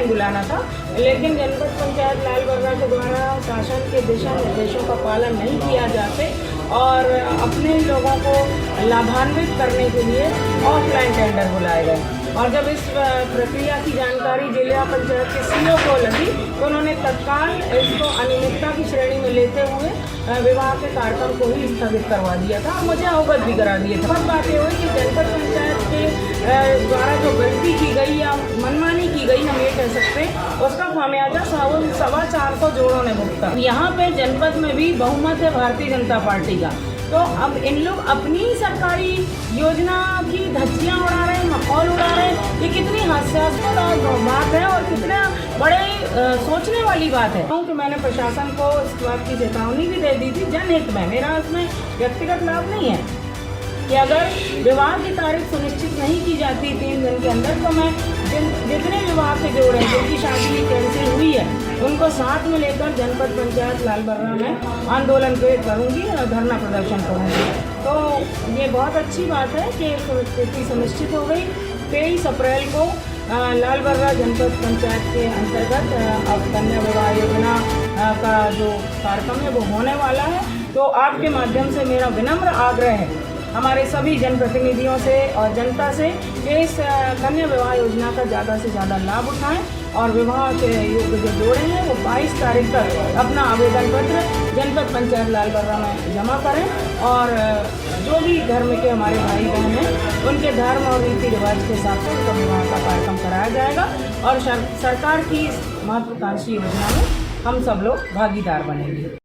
बुलाना था, लेकिन जनपद पंचायत लालबर्रा के द्वारा शासन के दिशा निर्देशों का पालन नहीं किया जाते और अपने लोगों को लाभान्वित करने के लिए ऑफलाइन टेंडर बुलाए गए। और जब इस प्रक्रिया की जानकारी जिला पंचायत के सीईओ को लगी तो उन्होंने तत्काल इसको अनियमितता की श्रेणी में लेते हुए विवाह के कार्यक्रम को ही स्थगित करवा दिया था, मुझे अवगत भी करा दिए थे। बात ये हुई कि जनपद पंचायत के द्वारा जो गलती की गई या मनमानी की गई, हम ये कह सकते हैं, उसका खामियाजा 425 जोड़ों ने भुगता। यहाँ पे जनपद में भी बहुमत है भारतीय जनता पार्टी का, तो अब इन लोग अपनी सरकारी योजना की धज्जियाँ उड़ा रहे हैं, मखौल उड़ा रहे हैं। ये कितनी हास्यास्पद बात है और कितना बड़े सोचने वाली बात है। क्योंकि मैंने प्रशासन को इस बात की चेतावनी भी दे दी थी जनहित में, मेरा इसमें व्यक्तिगत लाभ नहीं है, कि अगर विवाह की तारीख सुनिश्चित नहीं की जाती 3 दिन के अंदर तो मैं जितने विवाह के जोड़े जिनकी शादी कैंसिल हुई है उनको साथ में लेकर जनपद पंचायत लालबर्रा में आंदोलन करूँगी और धरना प्रदर्शन करूँगी। तो ये बहुत अच्छी बात है कि स्थिति सुनिश्चित हो गई। 23 अप्रैल को लालबर्रा जनपद पंचायत के अंतर्गत अब कन्या विवाह योजना का जो कार्यक्रम है वो होने वाला है। तो आपके माध्यम से मेरा विनम्र आग्रह है हमारे सभी जनप्रतिनिधियों से और जनता से कि इस कन्या विवाह योजना का ज़्यादा से ज़्यादा लाभ उठाएं और विवाह के योग्य जो जोड़े हैं वो 22 तारीख तक अपना आवेदन पत्र जनपद पंचायत लालबर्रा में जमा करें और जो भी धर्म के हमारे भाई बहन हैं उनके धर्म और रीति रिवाज के हिसाब से उनका विवाह का कार्यक्रम कराया जाएगा और सरकार की इस महत्वाकांक्षी योजना में हम सब लोग भागीदार बनेंगे।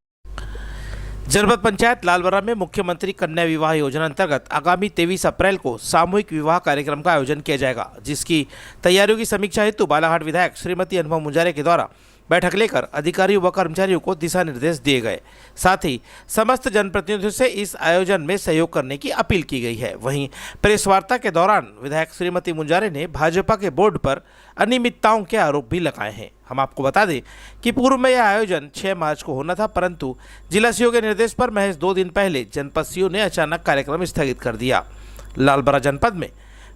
जनपद पंचायत लालबर्रा में मुख्यमंत्री कन्या विवाह योजना अंतर्गत आगामी 23 अप्रैल को सामूहिक विवाह कार्यक्रम का आयोजन किया जाएगा, जिसकी तैयारियों की समीक्षा हेतु बालाघाट विधायक श्रीमती अनुभव मुंजारे के द्वारा बैठक लेकर अधिकारियों व कर्मचारियों को दिशा निर्देश दिए गए। साथ ही समस्त जनप्रतिनिधियों से इस आयोजन में सहयोग करने की अपील की गई है। वहीं प्रेस वार्ता के दौरान विधायक श्रीमती मुंजारे ने भाजपा के बोर्ड पर अनियमितताओं के आरोप भी लगाए हैं। हम आपको बता दें कि पूर्व में यह आयोजन 6 मार्च को होना था, परंतु जिला सीईओ के निर्देश पर महज 2 दिन पहले जनपद सीईओ ने अचानक कार्यक्रम स्थगित कर दिया। लालबर्रा जनपद में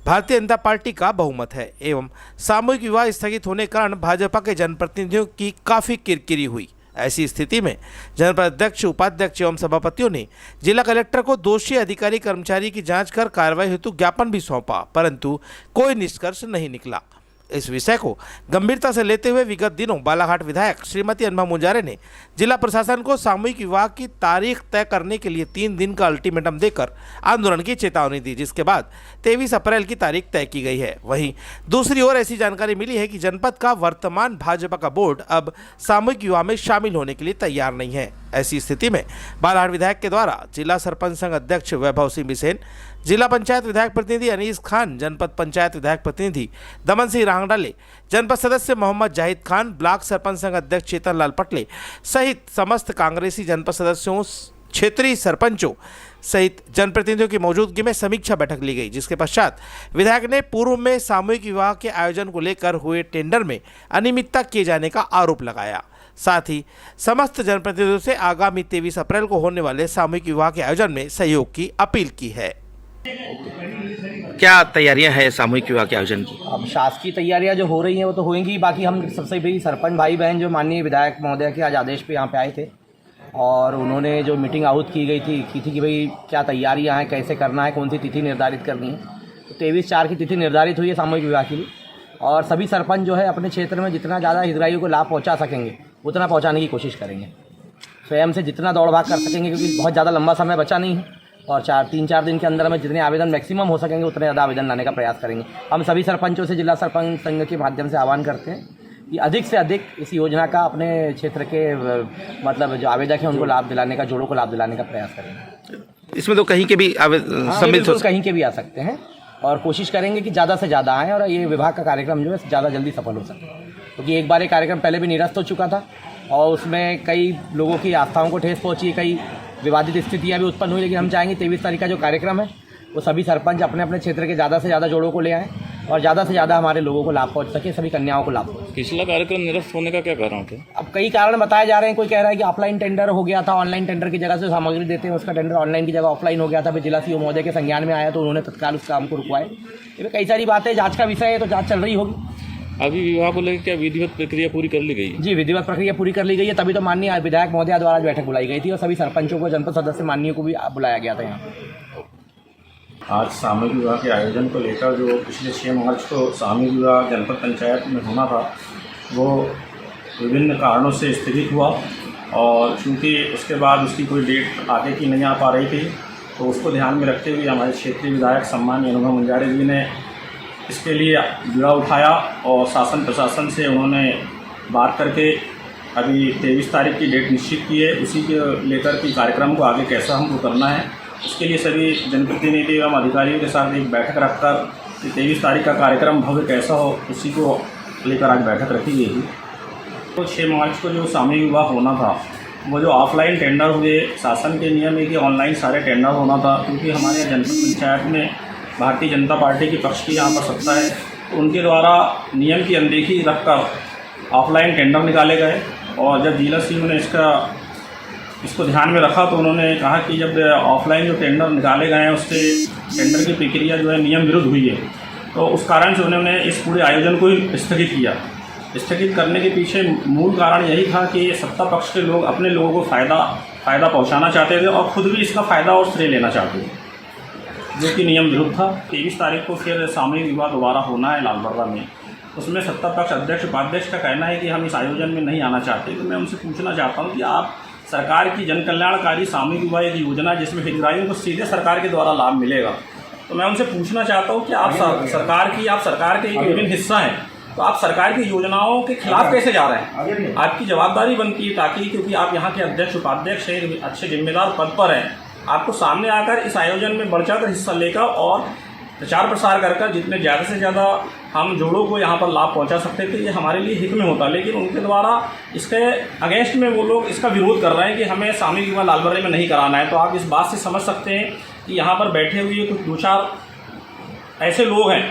भारतीय जनता पार्टी का बहुमत है एवं सामूहिक विवाह स्थगित होने के कारण भाजपा के जनप्रतिनिधियों की काफ़ी किरकिरी हुई। ऐसी स्थिति में जनपद अध्यक्ष, उपाध्यक्ष एवं सभापतियों ने जिला कलेक्टर को दोषी अधिकारी कर्मचारी की जांच कर कार्रवाई हेतु ज्ञापन भी सौंपा, परंतु कोई निष्कर्ष नहीं निकला। इस विषय को गंभीरता से लेते हुए विगत दिनों बालाघाट विधायक श्रीमती अनुभव मुंजारे ने जिला प्रशासन को सामूहिक विवाह की तारीख तय करने के लिए 3 दिन का अल्टीमेटम देकर आंदोलन की चेतावनी दी, जिसके बाद 23 अप्रैल की तारीख तय की गई है। वहीं दूसरी ओर ऐसी जानकारी मिली है कि जनपद का वर्तमान भाजपा का बोर्ड अब सामूहिक विवाह में शामिल होने के लिए तैयार नहीं है। ऐसी स्थिति में बालाघाट विधायक के द्वारा जिला सरपंच संघ अध्यक्ष वैभव सिंह बिसेन, जिला पंचायत विधायक प्रतिनिधि अनीस खान, जनपद पंचायत विधायक प्रतिनिधि दमन सिंह रांगडाले, जनपद सदस्य मोहम्मद जाहिद खान, ब्लॉक सरपंच संघ अध्यक्ष चेतन लाल पटले सहित समस्त कांग्रेसी जनपद सदस्यों, क्षेत्रीय सरपंचों सहित जनप्रतिनिधियों की मौजूदगी में समीक्षा बैठक ली गई, जिसके पश्चात विधायक ने पूर्व में सामूहिक विवाह के आयोजन को लेकर हुए टेंडर में अनियमितता किए जाने का आरोप लगाया। साथ ही समस्त जनप्रतिनिधियों से आगामी 23 अप्रैल को होने वाले सामूहिक विवाह के आयोजन में सहयोग की अपील की है। क्या तैयारियां हैं सामूहिक विवाह के आयोजन की? अब शासकीय तैयारियां जो हो रही हैं वो तो होंगी, बाकी हम सबसे भी सरपंच भाई बहन जो माननीय विधायक महोदय के आज आदेश पे यहाँ पे आए थे और उन्होंने जो मीटिंग आहूत की गई थी कि भाई क्या तैयारियां हैं, कैसे करना है, कौन सी तिथि निर्धारित करनी है। तो 23/4 की तिथि निर्धारित हुई है सामूहिक विवाह के लिए और सभी सरपंच जो है अपने क्षेत्र में जितना ज़्यादा हितग्राहियों को लाभ पहुँचा सकेंगे उतना पहुँचाने की कोशिश करेंगे, स्वयं से जितना दौड़ भाग कर सकेंगे, क्योंकि बहुत ज़्यादा लंबा समय बचा नहीं है और 3-4 दिन के अंदर में जितने आवेदन मैक्सिमम हो सकेंगे उतने ज़्यादा आवेदन लाने का प्रयास करेंगे। हम सभी सरपंचों से जिला सरपंच संघ के माध्यम से आह्वान करते हैं कि अधिक से अधिक इस योजना का अपने क्षेत्र के मतलब जो आवेदक हैं उनको लाभ दिलाने का, जोड़ों को लाभ दिलाने का प्रयास करेंगे। इसमें तो कहीं के भी बिल्कुल कहीं के भी आ सकते हैं और कोशिश करेंगे कि ज़्यादा से ज़्यादा आएँ और ये विभाग का कार्यक्रम जो है ज़्यादा जल्दी सफल हो सके, क्योंकि एक बार ये कार्यक्रम पहले भी निरस्त हो चुका था और उसमें कई लोगों की आस्थाओं को ठेस पहुँची, कई विवादित स्थितियाँ भी उत्पन्न हुई। लेकिन हम चाहेंगे 23 तारीख का जो कार्यक्रम है वो सभी सरपंच अपने अपने क्षेत्र के ज़्यादा से ज़्यादा जोड़ों को ले आएँ और ज़्यादा से ज़्यादा हमारे लोगों को लाभ पहुँच सके, सभी कन्याओं को लाभ पहुँच। पिछला कार्यक्रम निरस्त होने का क्या कारण था? अब कई कारण बताए जा रहे हैं। कोई कह रहा है कि ऑफलाइन टेंडर हो गया था, ऑनलाइन टेंडर की जगह से सामग्री देते हैं उसका टेंडर ऑनलाइन की जगह ऑफलाइन हो गया था, फिर जिला सीईओ महोदय के संज्ञान में आया तो उन्होंने तत्काल उस काम को रुकवाए। ये कई सारी बातें, जाँच का विषय है तो जाँच चल रही होगी। अभी विवाह को लेकर क्या विधिवत प्रक्रिया पूरी कर ली गई है? जी, विधिवत प्रक्रिया पूरी कर ली गई है, तभी तो माननीय विधायक महोदया द्वारा बैठक बुलाई गई थी और सभी सरपंचों को, जनपद सदस्य माननीय को भी बुलाया गया था यहाँ। आज सामूहिक विवाह के आयोजन को लेकर जो पिछले 6 मार्च को सामूहिक विवाह जनपद पंचायत में होना था, वो विभिन्न कारणों से स्थगित हुआ और चूँकि उसके बाद उसकी कोई डेट आगे की नहीं आ पा रही थी, तो उसको ध्यान में रखते हुए हमारे क्षेत्रीय विधायक सम्माननीय अनुभव मुंजारे जी ने इसके लिए बीड़ा उठाया और शासन प्रशासन से उन्होंने बात करके अभी 23 तारीख की डेट निश्चित की है। उसी के लेकर कि कार्यक्रम को आगे कैसा हमको करना है, उसके लिए सभी जनप्रतिनिधि एवं अधिकारियों के साथ एक बैठक रखकर 23 तारीख का कार्यक्रम भव्य कैसा हो, उसी को लेकर आज बैठक रखी गई थी। तो 6 मार्च को जो सामूहिक विवाह होना था, वो जो ऑफलाइन टेंडर हुए, शासन के नियम है कि ऑनलाइन सारे टेंडर होना था, क्योंकि हमारे जनपद पंचायत में भारतीय जनता पार्टी के पक्ष की यहाँ पर सत्ता है, तो उनके द्वारा नियम की अनदेखी रखकर ऑफलाइन टेंडर निकाले गए। और जब जिला सीओ ने इसको ध्यान में रखा तो उन्होंने कहा कि जब ऑफलाइन जो टेंडर निकाले गए हैं उससे टेंडर की प्रक्रिया जो है नियम विरुद्ध हुई है, तो उस कारण से उन्होंने इस पूरे आयोजन को स्थगित किया। स्थगित करने के पीछे मूल कारण यही था कि सत्ता पक्ष के लोग अपने लोगों को फ़ायदा पहुंचाना चाहते थे और ख़ुद भी इसका फ़ायदा और श्रेय लेना चाहते थे, जो कि नियम विरुद्ध था। 23 तारीख को फिर सामूहिक विवाह दोबारा होना है लालबर्रा में। उसमें सत्ता पक्ष अध्यक्ष उपाध्यक्ष का कहना है कि हम इस आयोजन में नहीं आना चाहते। तो मैं उनसे पूछना चाहता हूँ कि आप सरकार की जन कल्याणकारी सामूहिक विवाह एक योजना जिसमें हितग्राहियों को सीधे सरकार के द्वारा लाभ मिलेगा, तो मैं उनसे पूछना चाहता हूँ कि आप सरकार के एक विभिन्न हिस्सा हैं, तो आप सरकार की योजनाओं के खिलाफ कैसे जा रहे हैं? आपकी जवाबदारी बनती है ताकि, क्योंकि आप यहाँ के अध्यक्ष उपाध्यक्ष हैं, अच्छे जिम्मेदार पद पर हैं, आपको सामने आकर इस आयोजन में बढ़ चढ़कर हिस्सा लेकर और प्रचार प्रसार कर जितने ज़्यादा से ज़्यादा हम जोड़ों को यहाँ पर लाभ पहुँचा सकते थे, ये हमारे लिए हित में होता। लेकिन उनके द्वारा इसके अगेंस्ट में वो लोग इसका विरोध कर रहे हैं कि हमें सामूहिक विवाह लालबर्रे में नहीं कराना है। तो आप इस बात से समझ सकते हैं कि यहाँ पर बैठे हुए कुछ 2-4 ऐसे लोग हैं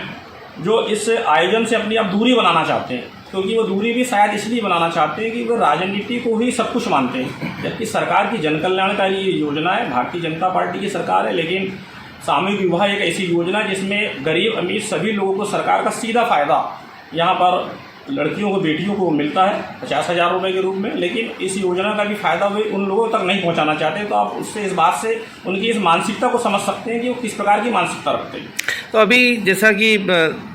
जो इस आयोजन से अपनी आप दूरी बनाना चाहते हैं, क्योंकि वो दूरी भी शायद इसलिए बनाना चाहते हैं कि वो राजनीति को ही सब कुछ मानते हैं, जबकि सरकार की जन कल्याणकारी योजना है, भारतीय जनता पार्टी की सरकार है। लेकिन सामूहिक विवाह एक ऐसी योजना जिसमें गरीब अमीर सभी लोगों को सरकार का सीधा फ़ायदा यहाँ पर लड़कियों को, बेटियों को मिलता है 50,000 रुपये के रूप में, लेकिन इस योजना का भी फ़ायदा वे उन लोगों तक नहीं पहुँचाना चाहते। तो आप उससे इस बात से उनकी इस मानसिकता को समझ सकते हैं कि वो किस प्रकार की मानसिकता रखते हैं। तो अभी जैसा कि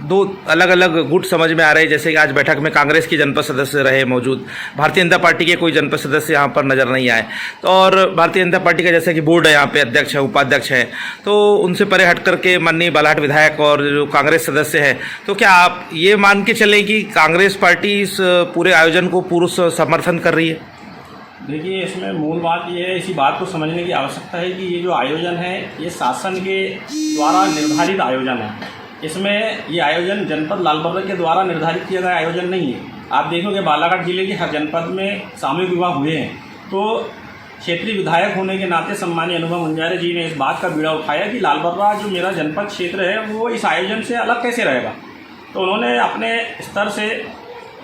2 अलग अलग गुट समझ में आ रहे हैं, जैसे कि आज बैठक में कांग्रेस के जनपद सदस्य रहे मौजूद, भारतीय जनता पार्टी के कोई जनपद सदस्य यहाँ पर नज़र नहीं आए, तो और भारतीय जनता पार्टी का जैसा कि बोर्ड है यहाँ पे अध्यक्ष है, उपाध्यक्ष हैं, तो उनसे परे हट करके माननीय बालाघाट विधायक और जो कांग्रेस सदस्य हैं, तो क्या आप ये मान के चलें कि कांग्रेस पार्टी इस पूरे आयोजन को पूर्ण समर्थन कर रही है? देखिए, इसमें मूल बात ये है, इसी बात को समझने की आवश्यकता है कि ये जो आयोजन है ये शासन के द्वारा निर्धारित आयोजन है। इसमें ये आयोजन जनपद लालबर्रा के द्वारा निर्धारित किया गया आयोजन नहीं है। आप देखोगे बालाघाट जिले के हर जनपद में सामूहिक विवाह हुए हैं, तो क्षेत्रीय विधायक होने के नाते सम्मानीय अनुभव मुंजारे जी ने इस बात का बीड़ा उठाया कि लालबर्रा जो मेरा जनपद क्षेत्र है वो इस आयोजन से अलग कैसे रहेगा। तो उन्होंने अपने स्तर से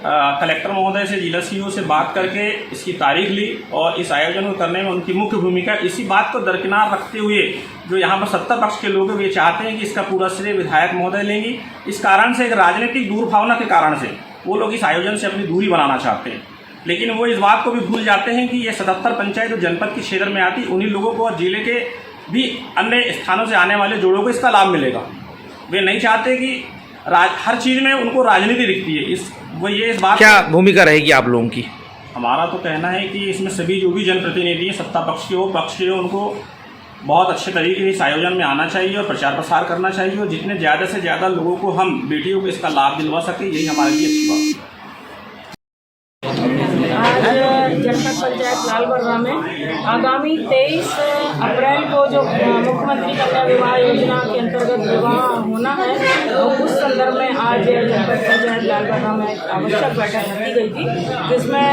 कलेक्टर महोदय से, जिला सीओ से बात करके इसकी तारीख ली और इस आयोजन को करने में उनकी मुख्य भूमिका, इसी बात को दरकिनार रखते हुए जो यहाँ पर सत्ता पक्ष के लोग ये चाहते हैं कि इसका पूरा श्रेय विधायक महोदय लेंगी। इस कारण से, एक राजनीतिक दुर्भावना के कारण से वो लोग इस आयोजन से अपनी दूरी बनाना चाहते हैं। लेकिन वो इस बात को भी भूल जाते हैं कि ये 77 पंचायत जो जनपद के क्षेत्र में आती, उन्हीं लोगों को और जिले के भी अन्य स्थानों से आने वाले जोड़ों को इसका लाभ मिलेगा। वे नहीं चाहते कि हर चीज़ में उनको राजनीति दिखती है। इस बात क्या भूमिका रहेगी आप लोगों की? हमारा तो कहना है कि इसमें सभी जो भी जनप्रतिनिधि हैं, सत्ता पक्ष के हो, पक्ष के हो, उनको बहुत अच्छे तरीके से इस आयोजन में आना चाहिए और प्रचार प्रसार करना चाहिए और जितने ज़्यादा से ज़्यादा लोगों को हम बेटियों को इसका लाभ दिलवा सकें, यही हमारे लिए अच्छी बात है। आज जनपद पंचायत लालबर्रा में आगामी 23 अप्रैल को जो मुख्यमंत्री कन्या विवाह योजना के अंतर्गत विवाह होना है, तो उस संदर्भ में आज जनपद पंचायत लालबर्रा में एक आवश्यक बैठक रखी गई थी, जिसमें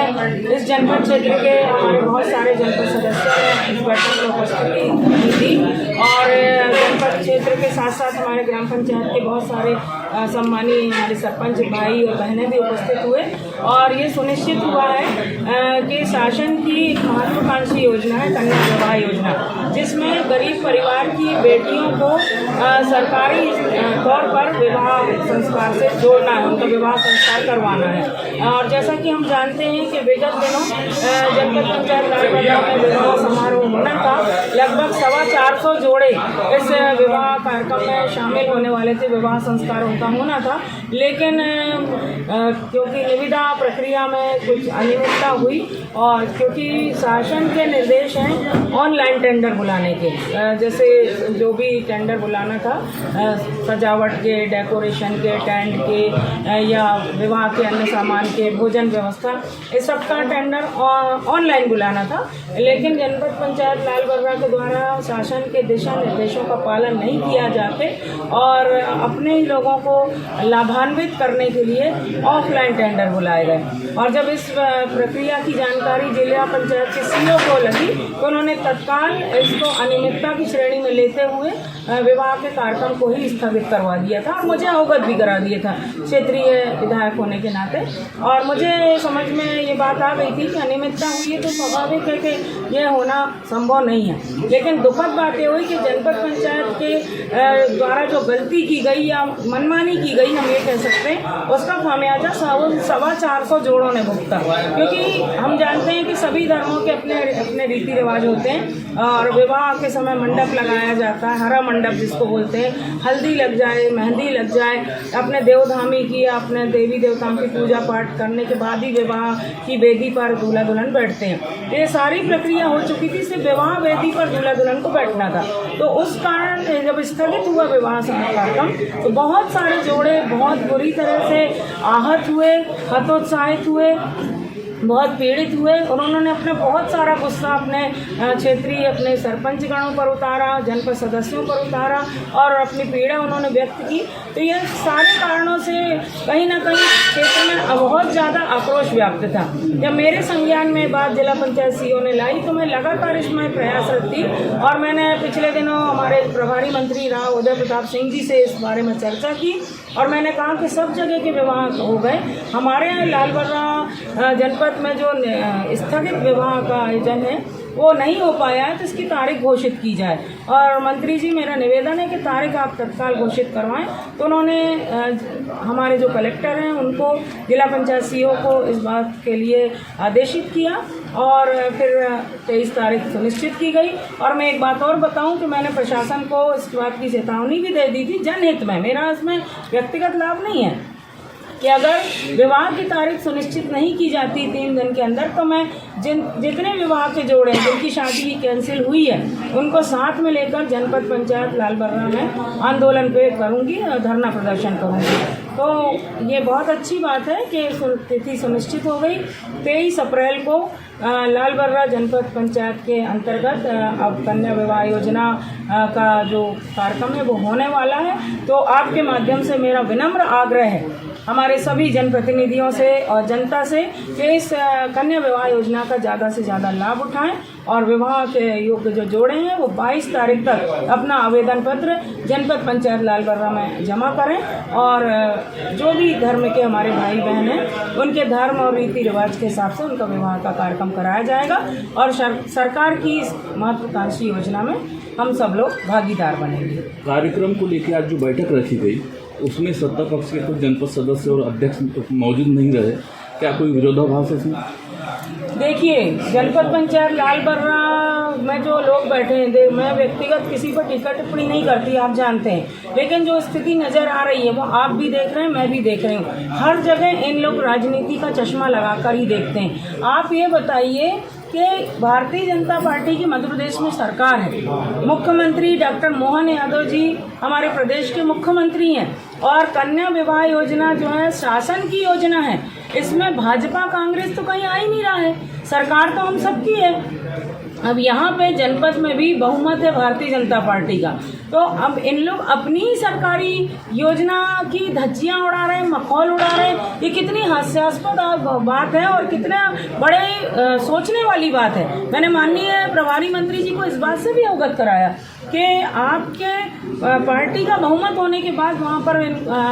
इस जनपद क्षेत्र के हमारे बहुत सारे जनपद सदस्यों ने इस बैठक में उपस्थिति दी थी और जनपद क्षेत्र के साथ साथ हमारे ग्राम पंचायत के बहुत सारे सम्मानीय हमारे सरपंच भाई और बहनें भी उपस्थित हुए और ये सुनिश्चित हुआ है कि शासन की महत्वाकांक्षी योजना है कन्या विवाह योजना, जिसमें गरीब परिवार की बेटियों को सरकारी तौर पर विवाह संस्कार से जोड़ना है, उनका विवाह संस्कार करवाना है। और जैसा कि हम जानते हैं कि विगत दिनों जनपद पंचायत लालबर्रा में विवाह समारोह होना था, लगभग 425 जोड़े इस विवाह कार्यक्रम में शामिल होने वाले थे, विवाह संस्कार उनका होना था। लेकिन क्योंकि निविदा प्रक्रिया में कुछ अनियमितता हुई और क्योंकि शासन के निर्देश हैं ऑनलाइन टेंडर बुलाने के, जैसे जो भी टेंडर बुलाना था सजावट के, डेकोरेशन के, टेंट के या विवाह के अन्य सामान के, भोजन व्यवस्था, इस सब का टेंडर ऑनलाइन बुलाना था। लेकिन जनपद पंचायत लालबर्रा के द्वारा शासन के दिशा निर्देशों का पालन नहीं किया जाते और अपने ही लोगों को लाभान्वित करने के लिए ऑफलाइन टेंडर बुलाए गए। और जब इस प्रक्रिया की जानकारी जिला पंचायत के सीईओ को लगी तो उन्होंने तत्काल इसको अनियमितता की श्रेणी में लेते हुए विवाह के कार्यक्रम को ही स्थगित करवा दिया था और मुझे अवगत भी करा दिया था क्षेत्रीय विधायक होने के नाते। और मुझे समझ में ये बात आ गई थी कि अनियमितता हुई है तो स्वाभाविक है कि ये होना संभव नहीं है। लेकिन दुखद बात ये हुई कि जनपद पंचायत के द्वारा जो गलती की गई या मनमानी की गई, हम ये कह सकते हैं, उसका खामियाजा 425 जोड़ों ने भुगता। क्योंकि हम जानते हैं कि सभी धर्मों के अपने अपने रीति रिवाज होते हैं और विवाह के समय मंडप लगाया जाता है, हरा मंडप जिसको बोलते हैं, हल्दी लग जाए, मेहंदी लग जाए, अपने देवधामी की या अपने देवी देवताओं की पूजा पाठ करने के बाद ही विवाह की वेदी पर दूल्हा दुल्हन बैठते हैं। ये सारी प्रक्रिया हो चुकी थी, सिर्फ विवाह वेदी पर दूल्हा दुल्हन को बैठना था। तो उस कारण जब स्थगित हुआ विवाह कार्यक्रम तो बहुत सारे जोड़े बहुत बुरी तरह से आहत हुए, हतोत्साहित हुए, बहुत पीड़ित हुए और उन्होंने अपना बहुत सारा गुस्सा अपने क्षेत्रीय अपने सरपंच गणों पर उतारा, जनपद सदस्यों पर उतारा और अपनी पीड़ा उन्होंने व्यक्त की। तो ये सारे कारणों से कहीं ना कहीं क्षेत्र में बहुत ज़्यादा आक्रोश व्याप्त था। जब मेरे संज्ञान में बात जिला पंचायत सीईओ ने लाई तो मैं लगातार इसमें प्रयासरत थी और मैंने पिछले दिनों हमारे प्रभारी मंत्री राव उदय प्रताप सिंह जी से इस बारे में चर्चा की और मैंने कहा कि सब जगह के विवाह हो गए, हमारे यहाँ लालबर्रा जनपद में जो स्थगित विवाह का आयोजन है वो नहीं हो पाया है, तो इसकी तारीख घोषित की जाए। और मंत्री जी, मेरा निवेदन है कि तारीख आप तत्काल घोषित करवाएं। तो उन्होंने हमारे जो कलेक्टर हैं उनको जिला पंचायत सीईओ को इस बात के लिए आदेशित किया और फिर 23 तारीख सुनिश्चित की गई। और मैं एक बात और बताऊं कि मैंने प्रशासन को इस बात की चेतावनी भी दे दी थी जनहित में, मेरा इसमें व्यक्तिगत लाभ नहीं है, कि अगर विवाह की तारीख सुनिश्चित नहीं की जाती 3 दिन के अंदर तो मैं जितने विवाह के जोड़े हैं जिनकी शादी कैंसिल हुई है उनको साथ में लेकर जनपद पंचायत लालबर्रा में आंदोलन पे करूंगी और धरना प्रदर्शन करूंगी। तो ये बहुत अच्छी बात है कि तिथि सुनिश्चित हो गई। 23 अप्रैल को लालबर्रा जनपद पंचायत के अंतर्गत अब कन्या विवाह योजना का जो कार्यक्रम है वो होने वाला है। तो आपके माध्यम से मेरा विनम्र आग्रह है हमारे सभी जनप्रतिनिधियों से और जनता से कि इस कन्या विवाह योजना का ज़्यादा से ज़्यादा लाभ उठाएं और विवाह के योग्य जो जोड़े हैं वो 22 तारीख तक अपना आवेदन पत्र जनपद पंचायत लालबर्रा में जमा करें और जो भी धर्म के हमारे भाई बहन हैं उनके धर्म और रीति रिवाज के हिसाब से उनका विवाह का कार्यक्रम कराया जाएगा और सरकार की इस महत्वाकांक्षी योजना में हम सब लोग भागीदार बनेंगे। कार्यक्रम को लेकर आज जो बैठक रखी गई उसमें सत्ता पक्ष के कुछ जनपद सदस्य और अध्यक्ष मौजूद नहीं रहे, क्या कोई विरोधाभास है इसमें? देखिए, जनपद पंचायत लालबर्रा में जो लोग बैठे हैं, मैं व्यक्तिगत किसी पर टीका टिप्पणी नहीं करती, आप जानते हैं, लेकिन जो स्थिति नज़र आ रही है वो आप भी देख रहे हैं, मैं भी देख रही हूँ। हर जगह इन लोग राजनीति का चश्मा लगाकर ही देखते हैं। आप ये बताइए कि भारतीय जनता पार्टी की मध्य प्रदेश में सरकार है, मुख्यमंत्री डॉक्टर मोहन यादव जी हमारे प्रदेश के मुख्यमंत्री हैं और कन्या विवाह योजना जो है शासन की योजना है, इसमें भाजपा कांग्रेस तो कहीं आ ही नहीं रहा है, सरकार तो हम सबकी है। अब यहाँ पे जनपद में भी बहुमत है भारतीय जनता पार्टी का, तो अब इन लोग अपनी ही सरकारी योजना की धज्जियाँ उड़ा रहे हैं, मखौल उड़ा रहे हैं। ये कितनी हास्यास्पद बात है और कितना बड़े सोचने वाली बात है। मैंने माननीय प्रभारी मंत्री जी को इस बात से भी अवगत कराया कि आपके पार्टी का बहुमत होने के बाद वहाँ पर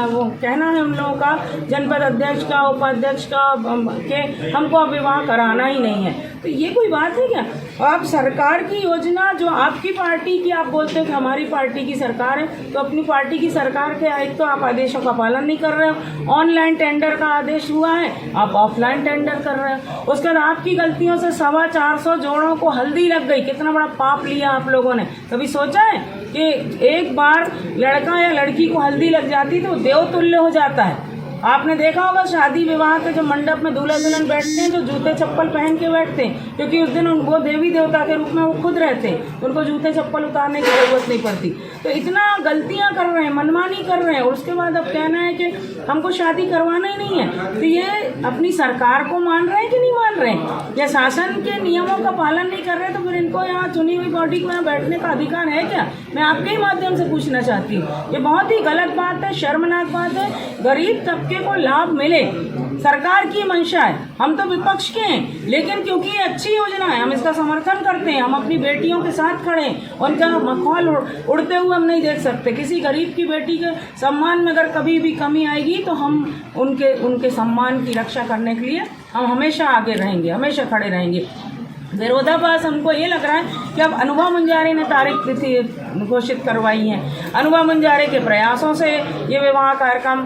वो कहना है उन लोगों का, जनपद अध्यक्ष का, उपाध्यक्ष का, कि हमको अब विवाह कराना ही नहीं है। तो ये कोई बात है क्या? आप सरकार की योजना जो आपकी पार्टी की, आप बोलते हैं कि हमारी पार्टी की सरकार है, तो अपनी पार्टी की सरकार के आयुक्त तो आप आदेशों का पालन नहीं कर रहे हो। ऑनलाइन टेंडर का आदेश हुआ है, आप ऑफलाइन टेंडर कर रहे हो। उसके बाद आपकी गलतियों से 425 जोड़ों को हल्दी लग गई। कितना बड़ा पाप लिया आप लोगों ने। कभी सोचा है कि एक बार लड़का या लड़की को हल्दी लग जाती तो देवतुल्य हो जाता है। आपने देखा होगा शादी विवाह के जो मंडप में दूल्हा दुल्हन बैठते हैं तो जूते चप्पल पहन के बैठते हैं, क्योंकि उस दिन वो देवी देवता के रूप में वो खुद रहते हैं, उनको जूते चप्पल उतारने की जरूरत नहीं पड़ती। तो इतना गलतियां कर रहे हैं, मनमानी कर रहे हैं, और उसके बाद अब कहना है कि हमको शादी करवाना ही नहीं है। तो ये अपनी सरकार को मान रहे हैं कि नहीं मान रहे हैं, या शासन के नियमों का पालन नहीं कर रहे? तो फिर इनको यहाँ चुनी हुई बॉडी को यहाँ बैठने का अधिकार है क्या? मैं आपके ही माध्यम से पूछना चाहती हूँ। ये बहुत ही गलत बात है, शर्मनाक बात है। गरीब तबके को लाभ मिले, सरकार की मंशा है। हम तो विपक्ष के हैं, लेकिन क्योंकि ये अच्छी योजना है हम इसका समर्थन करते हैं। हम अपनी बेटियों के साथ खड़े हैं, उनका मखौल उड़ते हुए हम नहीं देख सकते। किसी गरीब की बेटी के सम्मान में अगर कभी भी कमी आएगी तो हम उनके सम्मान की रक्षा करने के लिए हम हमेशा आगे रहेंगे, हमेशा खड़े रहेंगे। विरोधाभास हमको ये लग रहा है कि अब अनुभव मंजारे ने तारीख तिथि घोषित करवाई है। अनुभव मंजारे के प्रयासों से ये विवाह कार्यक्रम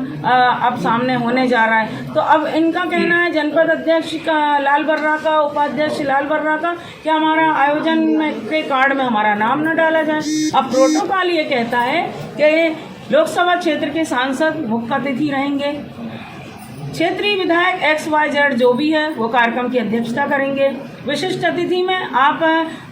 अब सामने होने जा रहा है। तो अब इनका कहना है, जनपद अध्यक्ष का लाल बर्रा का, उपाध्यक्ष लाल बर्रा का, कि हमारा आयोजन में के कार्ड में हमारा नाम न डाला जाए। अब प्रोटोकॉल ये कहता है कि लोकसभा क्षेत्र के सांसद मुख्य अतिथि रहेंगे, क्षेत्रीय विधायक XYZ जो भी है वो कार्यक्रम की अध्यक्षता करेंगे। विशिष्ट अतिथि में आप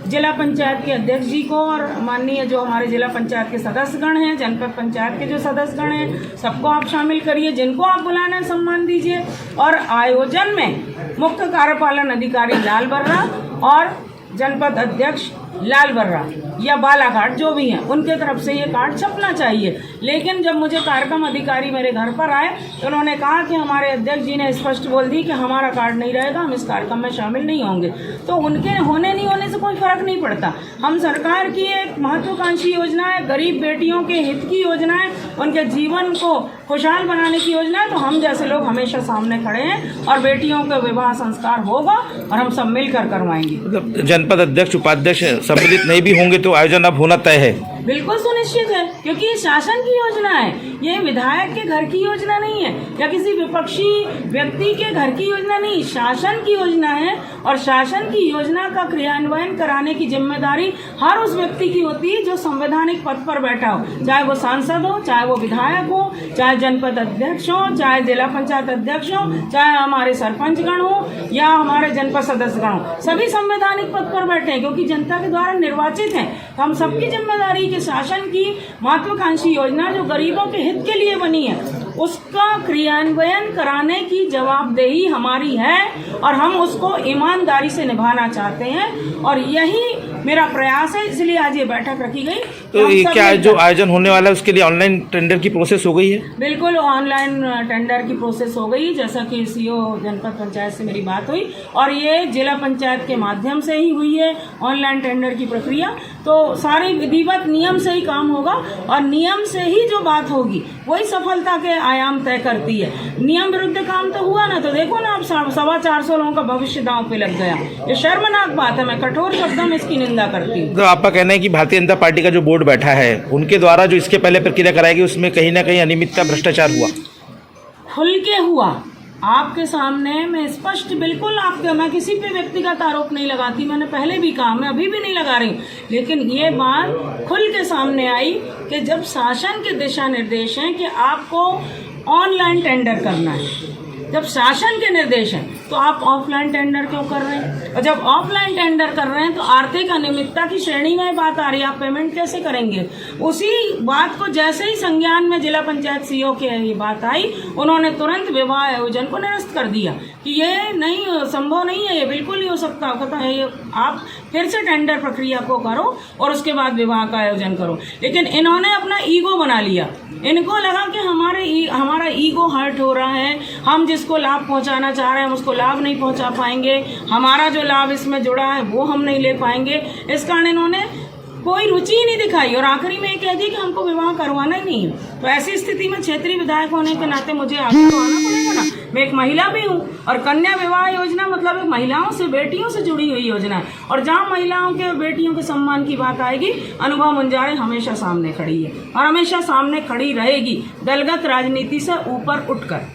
जिला पंचायत के अध्यक्ष जी को और माननीय जो हमारे जिला पंचायत के सदस्यगण हैं, जनपद पंचायत के जो सदस्यगण हैं, सबको आप शामिल करिए। जिनको आप बुलाना है सम्मान दीजिए। और आयोजन में मुख्य कार्यपालन अधिकारी लाल बर्रा और जनपद अध्यक्ष लाल बर्रा या बालाघाट जो भी हैं, उनके तरफ से ये कार्ड छपना चाहिए। लेकिन जब मुझे कार्यक्रम अधिकारी मेरे घर पर आए तो उन्होंने कहा कि हमारे अध्यक्ष जी ने स्पष्ट बोल दी कि हमारा कार्ड नहीं रहेगा, हम इस कार्यक्रम में शामिल नहीं होंगे। तो उनके होने नहीं होने से कोई फर्क नहीं पड़ता। हम सरकार की एक महत्वाकांक्षी योजना है, गरीब बेटियों के हित की योजना है, उनके जीवन को खुशहाल बनाने की योजना है। तो हम जैसे लोग हमेशा सामने खड़े हैं और बेटियों का विवाह संस्कार होगा और हम सब मिलकर करवाएंगे। मतलब जनपद अध्यक्ष उपाध्यक्ष सम्मिलित नहीं भी होंगे तो आयोजन अब होना तय है? बिल्कुल सुनिश्चित है, क्योंकि ये शासन की योजना है, ये विधायक के घर की योजना नहीं है या किसी विपक्षी व्यक्ति के घर की योजना नहीं, शासन की योजना है। और शासन की योजना का क्रियान्वयन कराने की जिम्मेदारी हर उस व्यक्ति की होती है जो संवैधानिक पद पर बैठा हो, चाहे वो सांसद हो, चाहे वो विधायक हो, चाहे जनपद अध्यक्ष हो, चाहे जिला पंचायत अध्यक्ष हो, चाहे हमारे सरपंचगण हो या हमारे जनपद सदस्यगण हो। सभी संवैधानिक पद पर बैठे हैं क्योंकि जनता के द्वारा निर्वाचित हैं। तो हम सबकी जिम्मेदारी कि शासन की महत्वाकांक्षी योजना जो गरीबों के हित के लिए बनी है उसका क्रियान्वयन कराने की जवाबदेही हमारी है और हम उसको ईमानदारी से निभाना चाहते हैं। और यही मेरा प्रयास है, इसलिए आज ये बैठक रखी गई। तो ये क्या जो आयोजन होने वाला है उसके लिए ऑनलाइन टेंडर की प्रोसेस हो गई है? बिल्कुल ऑनलाइन टेंडर की प्रोसेस हो गई, जैसा कि सीओ जनपद पंचायत से मेरी बात हुई और ये जिला पंचायत के माध्यम से ही हुई है ऑनलाइन टेंडर की प्रक्रिया। तो सारी विधिवत नियम से ही काम होगा और नियम से ही जो बात होगी वही सफलता के आयाम तय करती है। नियम विरुद्ध काम तो हुआ ना, तो देखो ना, अब 425 लोगों का भविष्य दांव पे लग गया। ये शर्मनाक बात है, मैं कठोर शब्दों में इसकी निंदा करती हूँ। तो आपका कहना है कि भारतीय जनता पार्टी का जो बोर्ड बैठा है उनके द्वारा जो इसके पहले प्रक्रिया कराई गई उसमें कहीं ना कहीं अनियमितता, भ्रष्टाचार हुआ? खुल के हुआ आपके सामने, मैं स्पष्ट बिल्कुल आपके, मैं किसी पे व्यक्तिगत आरोप नहीं लगाती, मैंने पहले भी कहा, मैं अभी भी नहीं लगा रही, लेकिन ये बात खुल के सामने आई कि जब शासन के दिशा निर्देश हैं कि आपको ऑनलाइन टेंडर करना है, जब शासन के निर्देश हैं तो आप ऑफलाइन टेंडर क्यों कर रहे हैं? और जब ऑफलाइन टेंडर कर रहे हैं तो आर्थिक अनियमितता की श्रेणी में बात आ रही है, आप पेमेंट कैसे करेंगे? उसी बात को जैसे ही संज्ञान में जिला पंचायत सीओ के ये बात आई, उन्होंने तुरंत विवाह आयोजन को निरस्त कर दिया कि ये नहीं, संभव नहीं है, ये बिल्कुल नहीं हो सकता। कहता है ये आप फिर से टेंडर प्रक्रिया को करो और उसके बाद विवाह का आयोजन करो। लेकिन इन्होंने अपना ईगो बना लिया, इनको लगा कि हमारा ईगो हर्ट हो रहा है, हम जिसको लाभ पहुंचाना चाह रहे हैं उसको लाभ नहीं पहुंचा पाएंगे, हमारा जो लाभ इसमें जुड़ा है वो हम नहीं ले पाएंगे। इस कारण इन्होंने कोई रुचि ही नहीं दिखाई और आखिरी में ये कह दिया कि हमको विवाह करवाना ही नहीं है। तो ऐसी स्थिति में क्षेत्रीय विधायक होने के नाते मुझे आगे तो आना पड़ेगा ना। मैं एक महिला भी हूँ और कन्या विवाह योजना मतलब एक महिलाओं से, बेटियों से जुड़ी हुई योजना है। और जहाँ महिलाओं के और बेटियों के सम्मान की बात आएगी, अनुभव मुंजारे हमेशा सामने खड़ी है और हमेशा सामने खड़ी रहेगी, दलगत राजनीति से ऊपर उठकर।